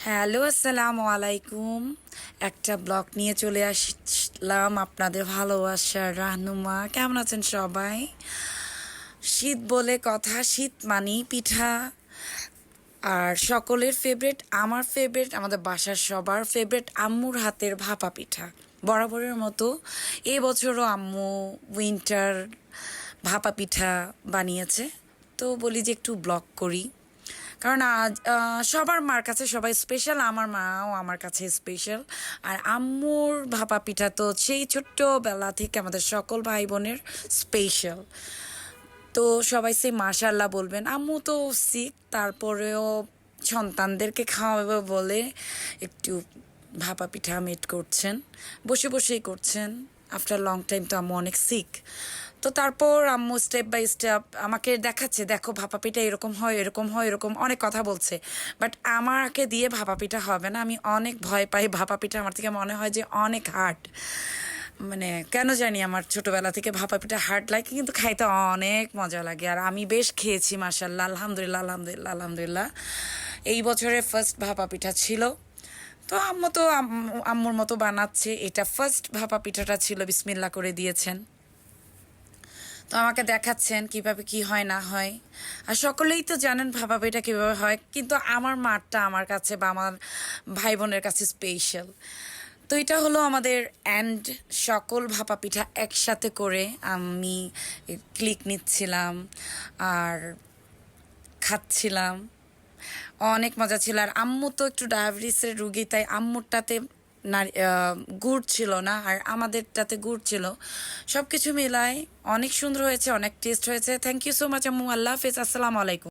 Hello, আসসালামু আলাইকুম। একটা ব্লগ নিয়ে চলে আসলাম আপনাদের ভালোবাসার রাহনুমা। কেমন আছেন সবাই? শীত বলে কথা, শীত মানেই পিঠা। আর সকলের ফেভারিট, আমার ফেভারিট, আমাদের বাসার সবার ফেভারিট আম্মুর হাতের ভাপা পিঠা। বরাবরের মতো এবছরও আম্মু উইন্টার ভাপা পিঠা বানিয়েছে। তো বলি যে একটু ব্লগ করি, কারণ আজ সবার মার কাছে সবাই স্পেশাল, আমার মাও আমার কাছে স্পেশাল। আর আম্মুর ভাপা পিঠা তো সেই ছোট্টবেলা থেকে আমাদের সকল ভাই বোনের স্পেশাল। তো সবাই সেই মাশাল্লাহ বলবেন। আম্মু তো সিক, তারপরেও সন্তানদেরকে খাওয়াবে বলে একটু ভাপা পিঠা মেড করছেন, বসে বসেই করছেন। আফটার লং টাইম তো আম্মু অনেক সিক। তো তারপর আম্মু স্টেপ বাই স্টেপ আমাকে দেখাচ্ছে, দেখো ভাপা পিঠা এরকম হয়, এরকম হয়, এরকম অনেক কথা বলছে। বাট আমাকে দিয়ে ভাপা পিঠা হবে না, আমি অনেক ভয় পাই ভাপা পিঠা। আমার থেকে মনে হয় যে অনেক হার্ড, মানে কেন জানি আমার ছোটবেলা থেকে ভাপা পিঠা হার্ড লাগে, কিন্তু খাইতে অনেক মজা লাগে। আর আমি বেশ খেয়েছি মাশাল্লাহ, আলহামদুলিল্লাহ আলহামদুলিল্লাহ আলহামদুলিল্লাহ। এই বছরের ফার্স্ট ভাপা পিঠা ছিল। তো আম্মু তো আম্মুর মতো বানাচ্ছে, এটা ফার্স্ট ভাপা পিঠাটা ছিল, বিসমিল্লাহ করে দিয়েছেন। তো আমাকে দেখাচ্ছেন কিভাবে কি হয় না হয়। আর সকলেই তো জানেন ভাপা পিঠা কীভাবে হয়, কিন্তু আমার মারটা আমার কাছে বা আমার ভাই বোনের কাছে স্পেশাল। তো এটা হলো আমাদের অ্যান্ড সকল ভাপা পিঠা একসাথে করে আমি ক্লিক নিচ্ছিলাম আর খাচ্ছিলাম। অনেক মজা ছিল। আর আম্মু তো একটু ডায়াবেটিসের রুগী, তাই আম্মুরটাতে গুড় ছিল না, আর আমাদেরটাতে গুড় ছিল। সব কিছু মিলায় অনেক সুন্দর হয়েছে, অনেক টেস্ট হয়েছে। থ্যাংক ইউ সো মাচ আম্মু। আল্লাহ হাফেজ, আসসালামু আলাইকুম।